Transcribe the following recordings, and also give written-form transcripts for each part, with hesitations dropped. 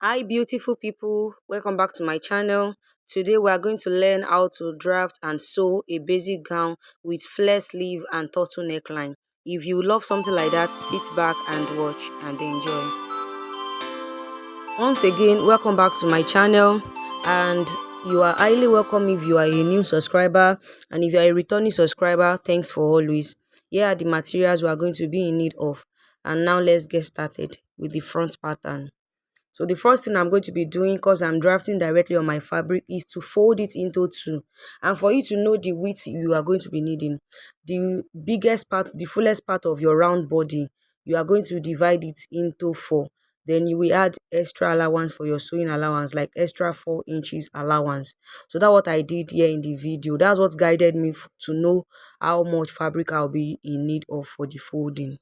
Hi beautiful people, welcome back to my channel. Today we are going to learn how to draft and sew a basic gown with flare sleeve and turtle neckline. If you love something like that, sit back and watch and enjoy. Once again, welcome back to my channel, and you are highly welcome if you are a new subscriber, and if you are a returning subscriber, thanks for always. Here are the materials we are going to be in need of, and now let's get started with the front pattern. So the first thing I'm going to be doing, because I'm drafting directly on my fabric, is to fold it into two. And for you to know the width you are going to be needing, the biggest part, the fullest part of your round body, you are going to divide it into four. Then you will add extra allowance for your sewing allowance, like extra 4 inches allowance. So that's what I did here in the video. That's what guided me to know how much fabric I'll be in need of for the folding.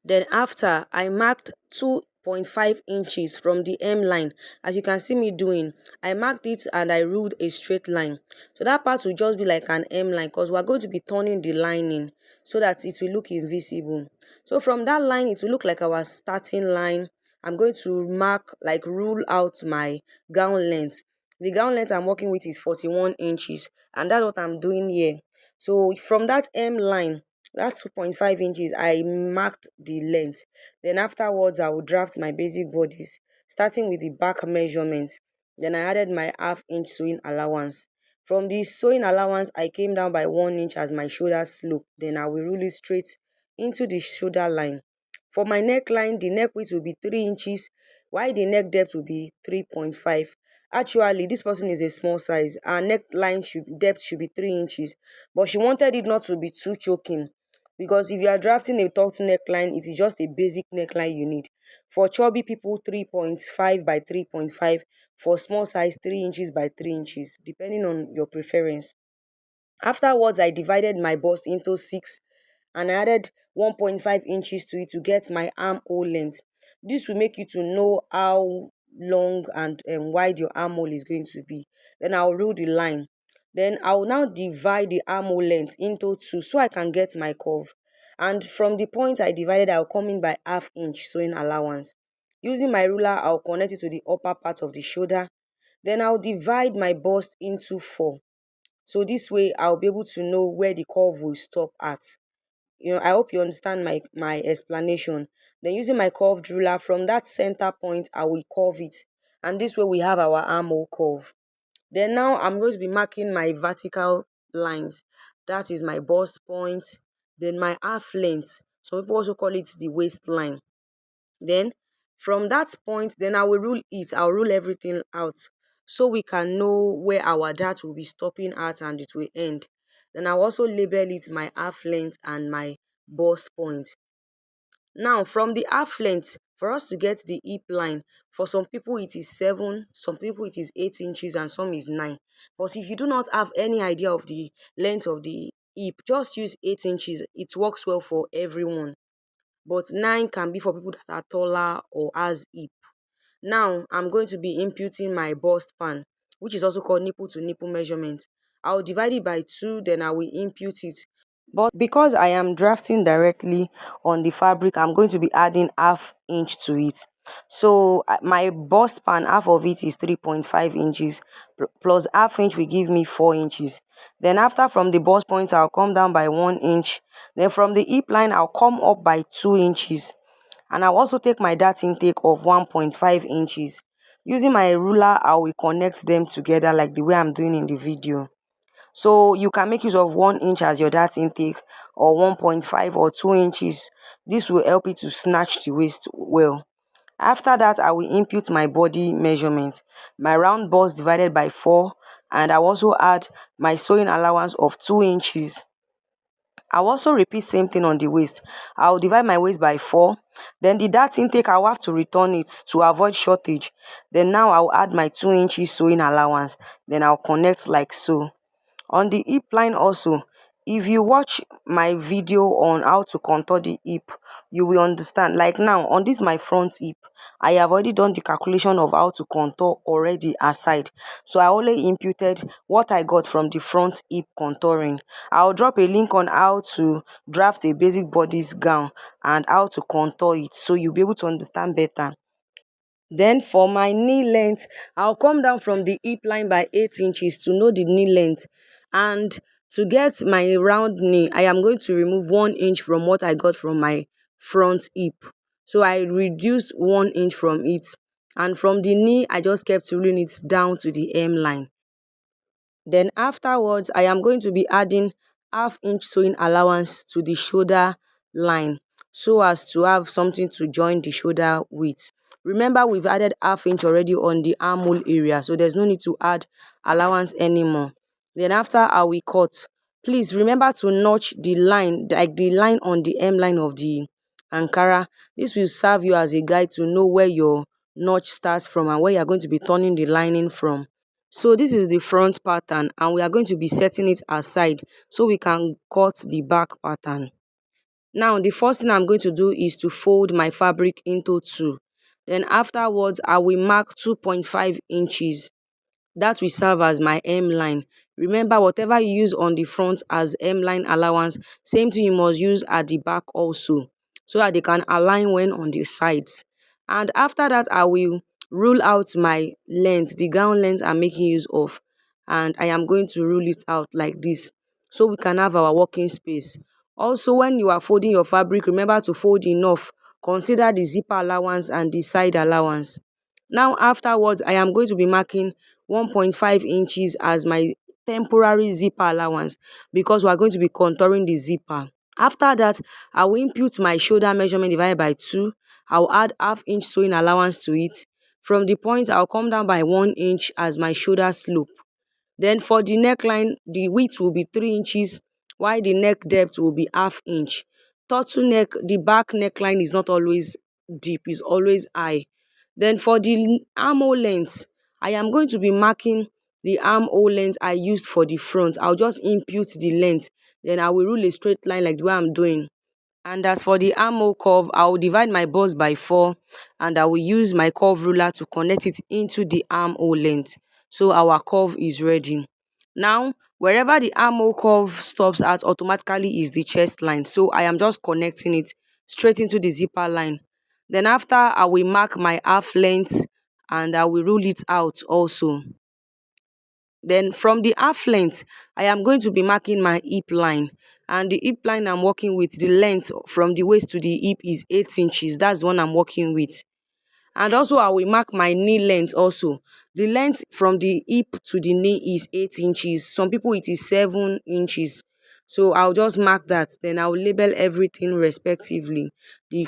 Then after, I marked 2.5 inches from the hem line. As you can see me doing, I marked it and I ruled a straight line. So that part will just be like an hem line, because we're going to be turning the lining so that it will look invisible. So from that line, it will look like our starting line. I'm going to mark, like rule out my gown length. The gown length I'm working with is 41 inches, and that's what I'm doing here. So from that hem line, that's 2.5 inches, I marked the length. Then afterwards, I will draft my basic bodice, starting with the back measurement. Then I added my half-inch sewing allowance. From the sewing allowance, I came down by 1 inch as my shoulder slope. Then I will rule it straight into the shoulder line. For my neckline, the neck width will be 3 inches, while the neck depth will be 3.5. Actually, this person is a small size. Our neckline depth should be 3 inches, but she wanted it not to be too choking, because if you are drafting a turtle neckline, it is just a basic neckline you need. For chubby people, 3.5 by 3.5. For small size, 3 inches by 3 inches, depending on your preference. Afterwards, I divided my bust into 6 and I added 1.5 inches to it to get my armhole length. This will make you to know how long and wide your armhole is going to be. Then I'll rule the line. Then I'll now divide the armhole length into 2 so I can get my curve. And from the point I divided, I'll come in by ½ inch sewing allowance. Using my ruler, I'll connect it to the upper part of the shoulder. Then I'll divide my bust into 4. So this way I'll be able to know where the curve will stop at. I hope you understand my explanation. Then using my curved ruler, from that center point, I will curve it. And this way we have our armhole curve. Then now I'm going to be marking my vertical lines. That is my bust point, then my half length. Some people also call it the waistline. Then from that point, then I will rule it. I'll rule everything out so we can know where our dart will be stopping at and it will end. Then I'll also label it my half length and my bust point. Now from the half length, for us to get the hip line, for some people it is 7, some people it is 8 inches, and some is 9. But if you do not have any idea of the length of the hip, just use 8 inches. It works well for everyone. But 9 can be for people that are taller or has hip. Now I'm going to be imputing my bust pan, which is also called nipple to nipple measurement. I'll divide it by 2, then I will impute it. But because I am drafting directly on the fabric, I'm going to be adding ½ inch to it. So my bust pan, half of it is 3.5 inches plus ½ inch will give me 4 inches. Then after, from the bust point, I'll come down by 1 inch. Then from the hip line, I'll come up by 2 inches. And I'll also take my dart intake of 1.5 inches. Using my ruler, I will connect them together like the way I'm doing in the video. So you can make use of 1 inch as your dart intake, or 1.5 or 2 inches. This will help you to snatch the waist well. After that, I will impute my body measurement, my round bust divided by 4, and I also add my sewing allowance of 2 inches. I'll also repeat same thing on the waist. I'll divide my waist by 4. Then the dart intake, I'll have to return it to avoid shortage. Then now I'll add my 2 inches sewing allowance. Then I'll connect like so. On the hip line also, if you watch my video on how to contour the hip, you will understand. Like now, on this my front hip, I have already done the calculation of how to contour already aside. So I only imputed what I got from the front hip contouring. I'll drop a link on how to draft a basic bodice gown and how to contour it, so you'll be able to understand better. Then for my knee length, I'll come down from the hip line by 8 inches to know the knee length. And to get my round knee, I am going to remove 1 inch from what I got from my front hip. So I reduced 1 inch from it. And from the knee, I just kept rolling it down to the hem line. Then afterwards, I am going to be adding half-inch sewing allowance to the shoulder line so as to have something to join the shoulder with. Remember, we've added half-inch already on the armhole area, so there's no need to add allowance anymore. Then after I will cut. Please remember to notch the line, like the line on the hem line of the Ankara. This will serve you as a guide to know where your notch starts from and where you're going to be turning the lining from. So this is the front pattern and we are going to be setting it aside so we can cut the back pattern. Now the first thing I'm going to do is to fold my fabric into two. Then afterwards I will mark 2.5 inches. That will serve as my hem line. Remember, whatever you use on the front as hem line allowance, same thing you must use at the back also, so that they can align when on the sides. And after that, I will rule out my length, the gown length I'm making use of. And I am going to rule it out like this, so we can have our working space. Also, when you are folding your fabric, remember to fold enough. Consider the zipper allowance and the side allowance. Now afterwards, I am going to be marking 1.5 inches as my temporary zipper allowance because we are going to be contouring the zipper. After that, I will impute my shoulder measurement divided by 2. I will add half-inch sewing allowance to it. From the point, I will come down by 1 inch as my shoulder slope. Then for the neckline, the width will be 3 inches while the neck depth will be half inch. Turtleneck, the back neckline is not always deep, it's always high. Then for the armhole length, I am going to be marking the armhole length I used for the front. I'll just impute the length. Then I will rule a straight line like the way I'm doing. And as for the armhole curve, I will divide my bust by 4 and I will use my curve ruler to connect it into the armhole length. So our curve is ready. Now, wherever the armhole curve stops at automatically is the chest line. So I am just connecting it straight into the zipper line. Then after, I will mark my half length and I will rule it out also. Then from the half length, I am going to be marking my hip line. And the hip line I'm working with, the length from the waist to the hip is 8 inches. That's the one I'm working with. And also I will mark my knee length also. The length from the hip to the knee is 8 inches. Some people it is 7 inches. So I'll just mark that. Then I'll label everything respectively. The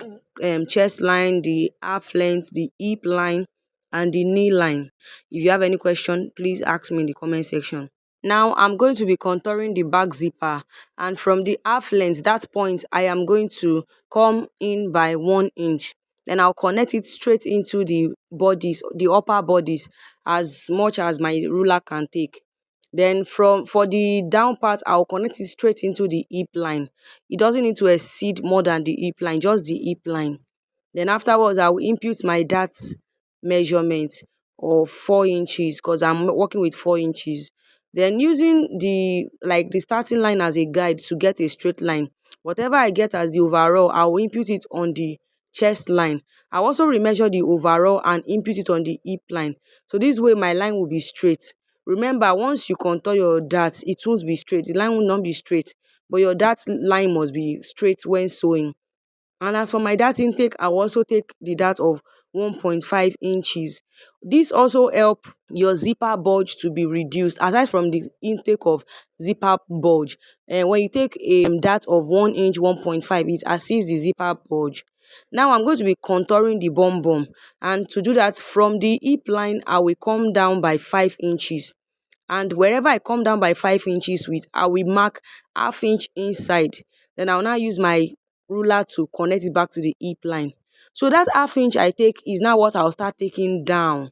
chest line, the half length, the hip line, and the knee line. If you have any question, please ask me in the comment section. Now I'm going to be contouring the back zipper, and from the half length, that point I am going to come in by 1 inch. Then I'll connect it straight into the bodice, the upper bodice, as much as my ruler can take. Then for the down part, I'll connect it straight into the hip line. It doesn't need to exceed more than the hip line, just the hip line. Then afterwards, I will impute my dart measurement of 4 inches because I'm working with 4 inches. Then using the starting line as a guide to get a straight line. Whatever I get as the overall, I will impute it on the chest line. I also remeasure the overall and impute it on the hip line. So this way my line will be straight. Remember, once you contour your dart, it won't be straight. The line will not be straight, but your dart line must be straight when sewing. And as for my dart intake, I will also take the dart of 1.5 inches. This also help your zipper bulge to be reduced aside from the intake of zipper bulge. And when you take a dart of 1 inch 1.5, it assists the zipper bulge. Now I'm going to be contouring the bum bum, and to do that, from the hip line I will come down by 5 inches. And wherever I come down by 5 inches with, I will mark half inch inside. Then I'll now use my ruler to connect it back to the hip line. So that half inch I take is now what I'll start taking down.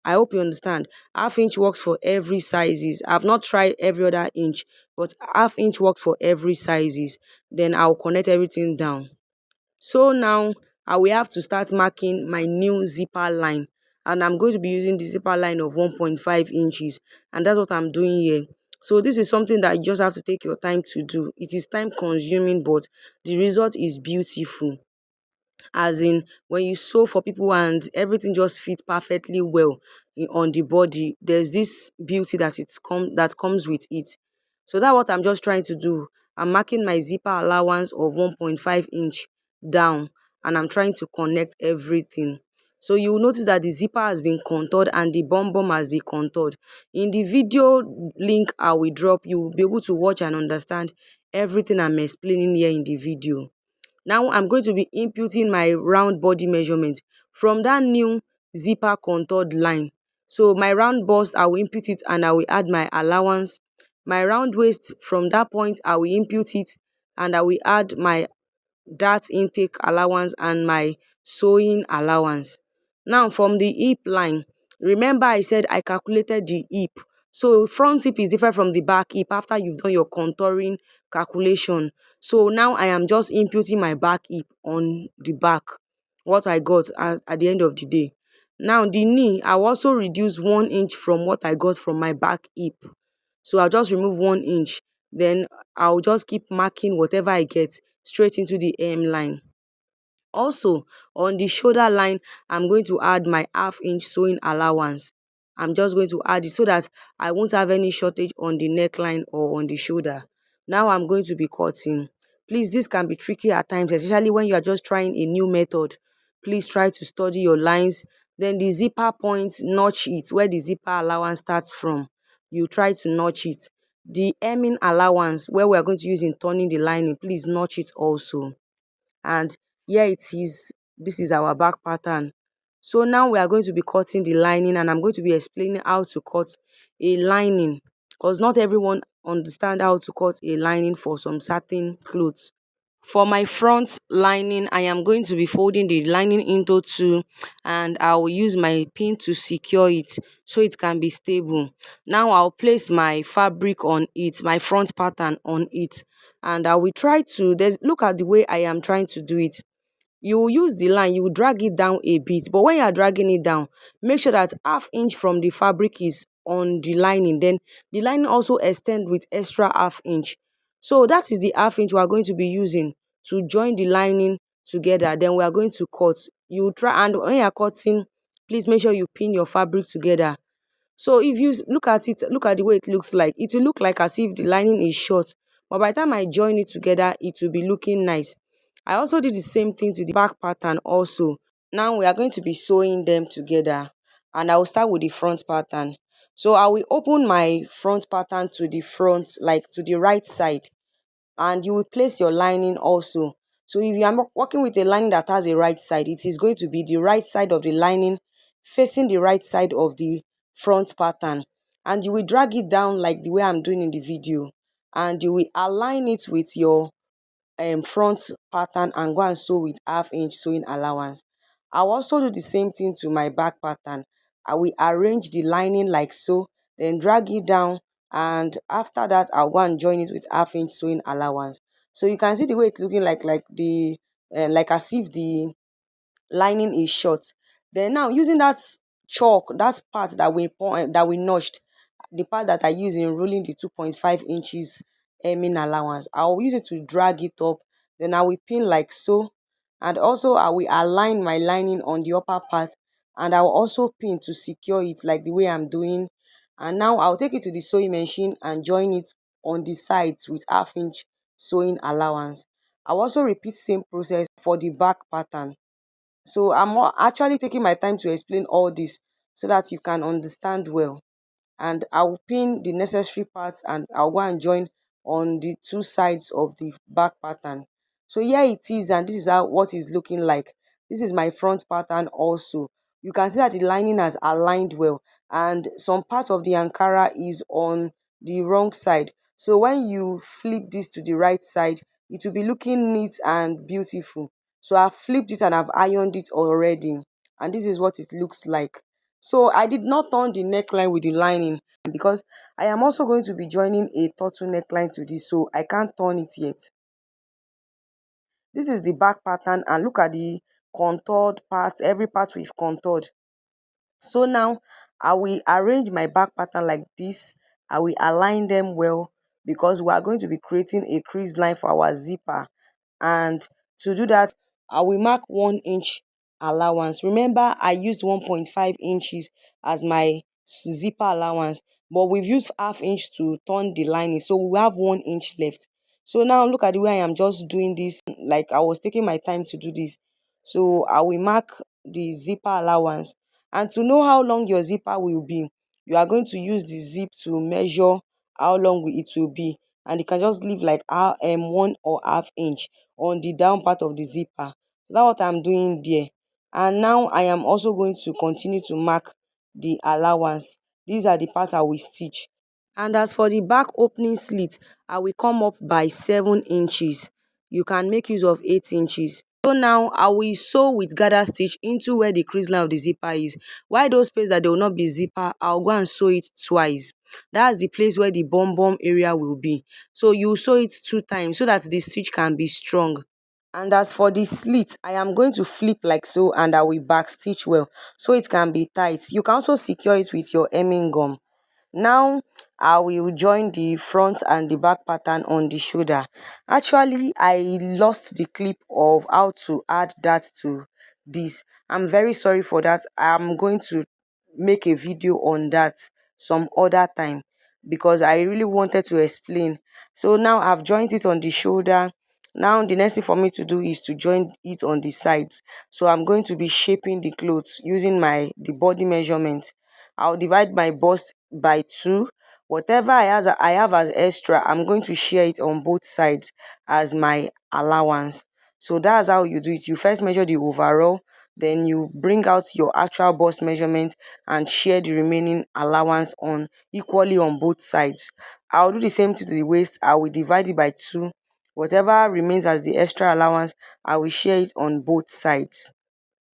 I hope you understand. Half inch works for every sizes. I've not tried every other inch, but half inch works for every sizes. Then I'll connect everything down. So now I will have to start marking my new zipper line, and I'm going to be using the zipper line of 1.5 inches, and that's what I'm doing here. So this is something that you just have to take your time to do. It is time consuming, but the result is beautiful. as in when you sew for people and everything just fits perfectly well on the body, there's this beauty that comes with it. So that's what I'm just trying to do. I'm marking my zipper allowance of 1.5 inch down, and I'm trying to connect everything. So you will notice that the zipper has been contoured and the bum bum has been contoured. In the video link I will drop, you will be able to watch and understand everything I'm explaining here in the video. Now I'm going to be inputting my round body measurement from that new zipper contoured line. So my round bust, I will input it and I will add my allowance. My round waist, from that point, I will input it and I will add my dart intake allowance and my sewing allowance. Now from the hip line, remember I said I calculated the hip. So front hip is different from the back hip after you've done your contouring calculation. So now I am just imputing my back hip on the back, what I got at the end of the day. Now the knee, I will also reduce 1 inch from what I got from my back hip. So I'll just remove 1 inch. Then I'll just keep marking whatever I get straight into the hem line. Also, on the shoulder line, I'm going to add my half-inch sewing allowance. I'm just going to add it so that I won't have any shortage on the neckline or on the shoulder. Now I'm going to be cutting. Please, this can be tricky at times, especially when you are just trying a new method. Please try to study your lines. Then the zipper point, notch it where the zipper allowance starts from. You try to notch it. The hemming allowance, where we are going to use in turning the lining, please notch it also. And here it is. This is our back pattern. So now we are going to be cutting the lining, and I'm going to be explaining how to cut a lining, because not everyone understand how to cut a lining for some certain clothes. For my front lining, I am going to be folding the lining into two, and I will use my pin to secure it so it can be stable. Now I'll place my fabric on it, my front pattern on it, and I will try to look at the way I am trying to do it. You will use the line, you will drag it down a bit, but when you are dragging it down, make sure that half-inch from the fabric is on the lining. Then the lining also extend with extra half-inch. So that is the half-inch we are going to be using to join the lining together. Then we are going to cut. You try, and when you are cutting, please make sure you pin your fabric together. So if you look at it, look at the way it looks like. It will look like as if the lining is short, but by the time I join it together, it will be looking nice. I also did the same thing to the back pattern also. Now we are going to be sewing them together, and I will start with the front pattern. So I will open my front pattern to the front, like to the right side, and you will place your lining also. So if you are working with a lining that has a right side, it is going to be the right side of the lining facing the right side of the front pattern, and you will drag it down like the way I'm doing in the video, and you will align it with your front pattern and go and sew with half-inch sewing allowance. I'll also do the same thing to my back pattern. I will arrange the lining like so, then drag it down, and after that I'll go and join it with half-inch sewing allowance. So you can see the way it's looking like the like as if the lining is short. Then now using that chalk, that part that we notched, the part that I use in rolling the 2.5 inches hemming allowance, I'll use it to drag it up. Then I will pin like so, and also I will align my lining on the upper part, and I will also pin to secure it like the way I'm doing. And now I'll take it to the sewing machine and join it on the sides with half-inch sewing allowance. I'll also repeat same process for the back pattern. So actually taking my time to explain all this so that you can understand well. And I'll pin the necessary parts and I'll go and join on the two sides of the back pattern. So here it is, and this is how what is looking like. This is my front pattern also. You can see that the lining has aligned well, and some part of the Ankara is on the wrong side. So when you flip this to the right side, it will be looking neat and beautiful. So I've flipped it and I've ironed it already, and this is what it looks like. So I did not turn the neckline with the lining because I am also going to be joining a turtle neckline to this, so I can't turn it yet. This is the back pattern, and look at the contoured parts, every part we've contoured. So now I will arrange my back pattern like this. I will align them well because we are going to be creating a crease line for our zipper. And to do that, I will mark 1 inch allowance. Remember, I used 1.5 inches as my zipper allowance, but we've used half inch to turn the lining, so we have 1 inch left. So now look at the way I am just doing this, like I was taking my time to do this. So I will mark the zipper allowance. And to know how long your zipper will be, you are going to use the zip to measure how long it will be, and you can just leave like 1 or half inch on the down part of the zipper. That's what I'm doing there. And now I am also going to continue to mark the allowance. These are the parts I will stitch. And as for the back opening slit, I will come up by 7 inches. You can make use of 8 inches. So now I will sew with gather stitch into where the crease line of the zipper is. Why those places that there will not be zipper, I'll go and sew it twice. That's the place where the bum area will be. So you sew it 2 times so that the stitch can be strong. And as for the slit, I am going to flip like so, and I will back stitch well so it can be tight. You can also secure it with your hemming gum. Now I will join the front and the back pattern on the shoulder. Actually, I lost the clip of how to add that to this. I'm very sorry for that. I'm going to make a video on that some other time because I really wanted to explain. So now I've joined it on the shoulder. Now the next thing for me to do is to join it on the sides. So I'm going to be shaping the clothes using the body measurement. I'll divide my bust by 2. Whatever I have as extra, I'm going to share it on both sides as my allowance. So that's how you do it. You first measure the overall, then you bring out your actual bust measurement and share the remaining allowance on equally on both sides. I'll do the same to the waist. I will divide it by 2. Whatever remains as the extra allowance, I will share it on both sides.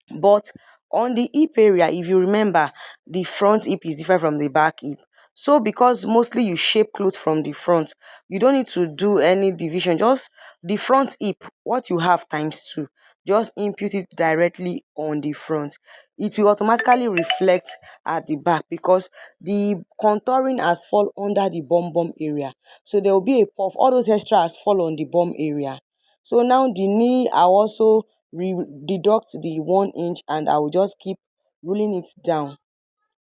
But on the hip area, if you remember, the front hip is different from the back hip. So because mostly you shape clothes from the front, you don't need to do any division. Just the front hip, what you have times 2, just input it directly on the front. It will automatically reflect at the back because the contouring has fall under the bum area. So there will be a puff. All those extras fall on the bum area. So now the knee, I also deduct the 1 inch and I will just keep rolling it down.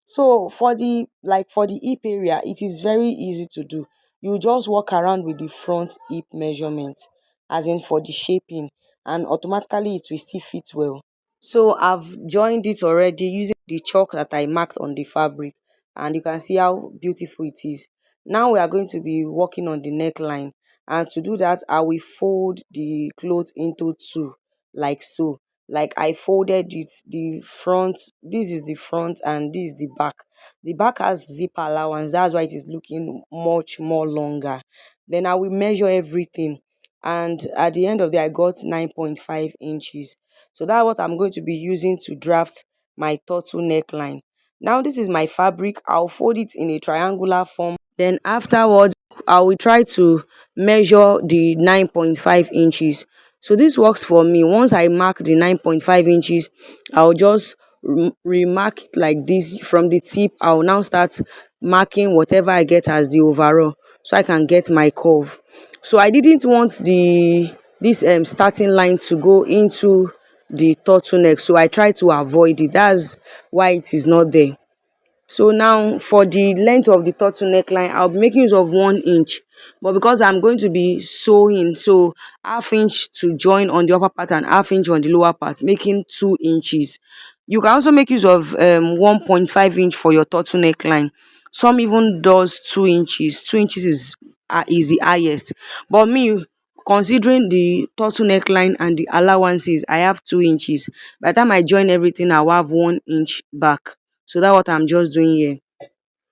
So for the hip area, it is very easy to do. You just walk around with the front hip measurement, as in for the shaping, and automatically it will still fit well. So I've joined it already using the chalk that I marked on the fabric, and you can see how beautiful it is. Now we are going to be working on the neckline, and to do that I will fold the cloth into 2 like so. Like I folded it, the front, this is the front and this is the back. The back has zip allowance, that's why it is looking much more longer. Then I will measure everything, and at the end of the day I got 9.5 inches. So that's what I'm going to be using to draft my turtle neckline. Now this is my fabric. I'll fold it in a triangular form. Then afterwards, I will try to measure the 9.5 inches. So this works for me. Once I mark the 9.5 inches, I'll just remark it like this from the tip. I'll now start marking whatever I get as the overall so I can get my curve. So I didn't want this starting line to go into the turtleneck, so I try to avoid it. That's why it is not there. So now for the length of the turtleneck line, I'll be making use of 1 inch, but because I'm going to be sewing, so half inch to join on the upper part and half inch on the lower part, making 2 inches. You can also make use of 1.5 inch for your turtleneck line. Some even does 2 inches. 2 inches is the highest, but me, considering the turtleneck line and the allowances, I have 2 inches. By the time I join everything, I'll have 1 inch back. So that's what I'm just doing here.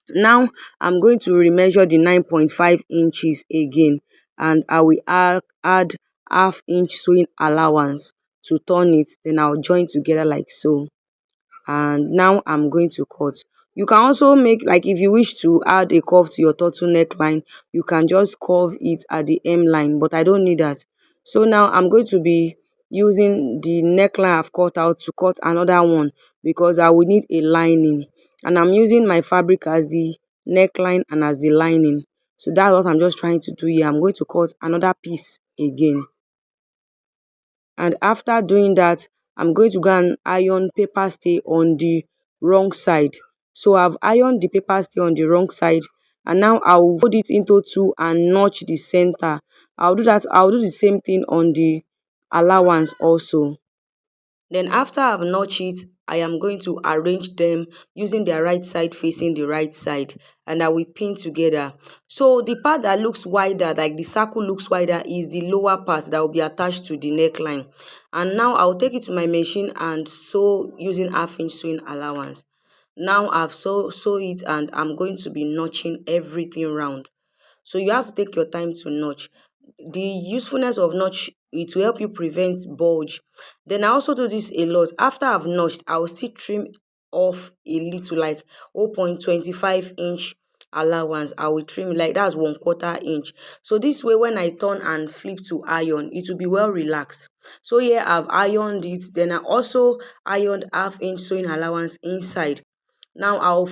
Now I'm going to remeasure the 9.5 inches again, and I will add half inch sewing allowance to turn it. Then I'll join together like so. And now I'm going to cut. You can also make, like, if you wish to add a curve to your turtleneck line, you can just curve it at the hem line, but I don't need that. So now I'm going to be using the neckline I've cut out to cut another one because I will need a lining, and I'm using my fabric as the neckline and as the lining. So that's what I'm just trying to do here. I'm going to cut another piece again. And after doing that, I'm going to go and iron paper stay on the wrong side. So I've ironed the paper stay on the wrong side, and now I'll fold it into two and notch the center. I'll do the same thing on the allowance also. Then after I've notched it, I am going to arrange them using their right side facing the right side, and I will pin together. So the part that looks wider, like the circle looks wider, is the lower part that will be attached to the neckline. And now I'll take it to my machine and sew using half-inch sewing allowance. Now I've sew it, and I'm going to be notching everything round. So you have to take your time to notch. The usefulness of notch, it will help you prevent bulge. Then I also do this a lot. After I've notched, I will still trim off a little, like 0.25 inch allowance. I will trim like that's 1/4 inch. So this way, when I turn and flip to iron, it will be well relaxed. So here I've ironed it. Then I also ironed half-inch sewing allowance inside. Now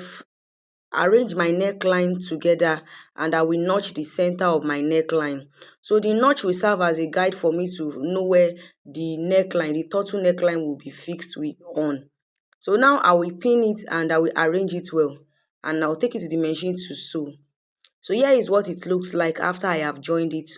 arrange my neckline together, and I will notch the center of my neckline. So the notch will serve as a guide for me to know where the turtle neckline will be fixed with on. So now I will pin it and I will arrange it well, and I'll take it to the machine to sew. So here is what it looks like after I have joined it,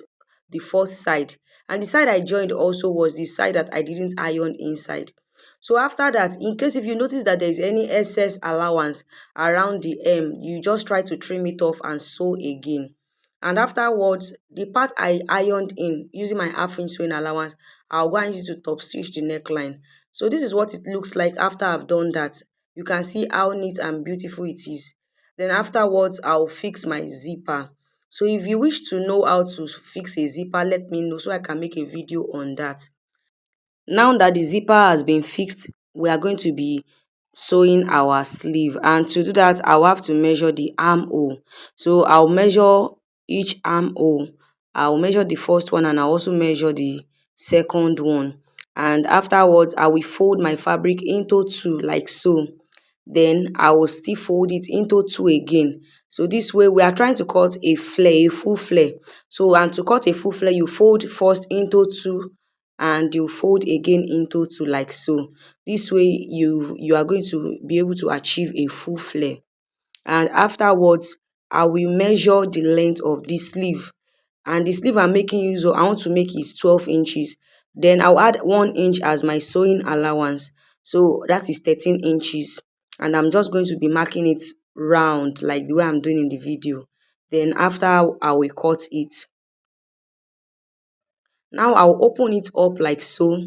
the first side. And the side I joined also was the side that I didn't iron inside. So after that, in case if you notice that there is any excess allowance around the hem, you just try to trim it off and sew again. And afterwards, the part I ironed in using my half-inch sewing allowance, I'll go and use it to top stitch the neckline. So this is what it looks like after I've done that. You can see how neat and beautiful it is. Then afterwards, I'll fix my zipper. So if you wish to know how to fix a zipper, let me know so I can make a video on that. Now that the zipper has been fixed, we are going to be sewing our sleeve, and to do that I'll have to measure the armhole. So I'll measure each armhole. I'll measure the first one and I'll also measure the second one. And afterwards I will fold my fabric into two like so. Then I will still fold it into two again. So this way we are trying to cut a flare, a full flare. So and to cut a full flare, you fold first into two and you fold again into two like so. This way you are going to be able to achieve a full flare. And afterwards I will measure the length of the sleeve, and the sleeve I'm making use of, I want to make is 12 inches. Then I'll add 1 inch as my sewing allowance, so that is 13 inches. And I'm just going to be marking it round like the way I'm doing in the video. Then after I will cut it. Now I'll open it up like so,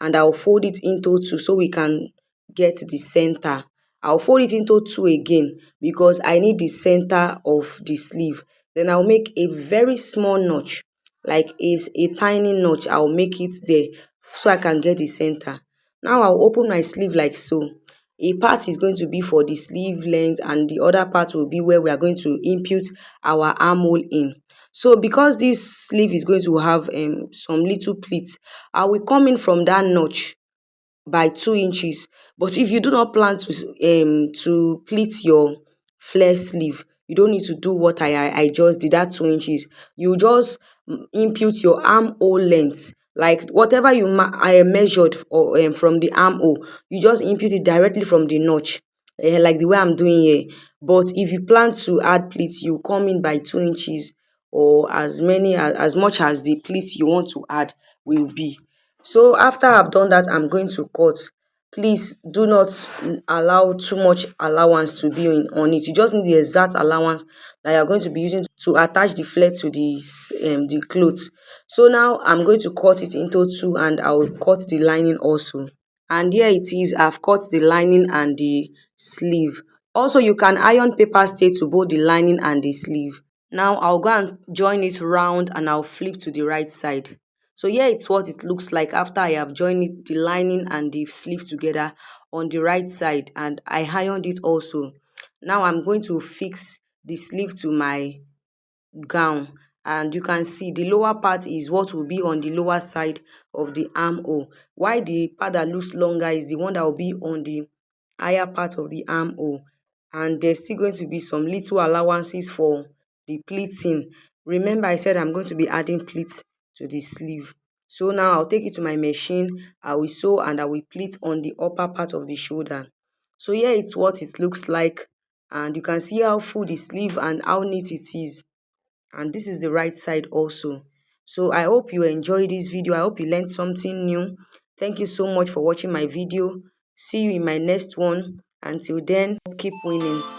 and I'll fold it into two so we can get the center. I'll fold it into two again because I need the center of the sleeve. Then I'll make a very small notch, like a tiny notch. I'll make it there so I can get the center. Now I'll open my sleeve like so. A part is going to be for the sleeve length, and the other part will be where we are going to input our armhole in. So because this sleeve is going to have some little pleats, I will come in from that notch by 2 inches. But if you do not plan to pleat your flare sleeve, you don't need to do what I just did, that 2 inches. You just impute your armhole length, like whatever I measured or from the armhole, you just impute it directly from the notch, like the way I'm doing here. But if you plan to add pleats, you come in by 2 inches, or as much as the pleats you want to add will be. So after I've done that, I'm going to cut. Please do not allow too much allowance to be on it. You just need the exact allowance that you're going to be using to attach the flare to the cloth. So now I'm going to cut it into two, and I will cut the lining also. And here it is, I've cut the lining and the sleeve. Also, you can iron paper stay to both the lining and the sleeve. Now I'll go and join it round, and I'll flip to the right side. So here it's what it looks like after I have joined the lining and the sleeve together on the right side, and I ironed it also. Now I'm going to fix the sleeve to my gown, and you can see the lower part is what will be on the lower side of the armhole, while the part that looks longer is the one that will be on the higher part of the armhole. And there's still going to be some little allowances for the pleating. Remember I said I'm going to be adding pleats to the sleeve. So now I'll take it to my machine, I will sew and I will pleat on the upper part of the shoulder. So here it's what it looks like, and you can see how full the sleeve and how neat it is. And this is the right side also. So I hope you enjoyed this video. I hope you learned something new. Thank you so much for watching my video. See you in my next one. Until then, keep winning.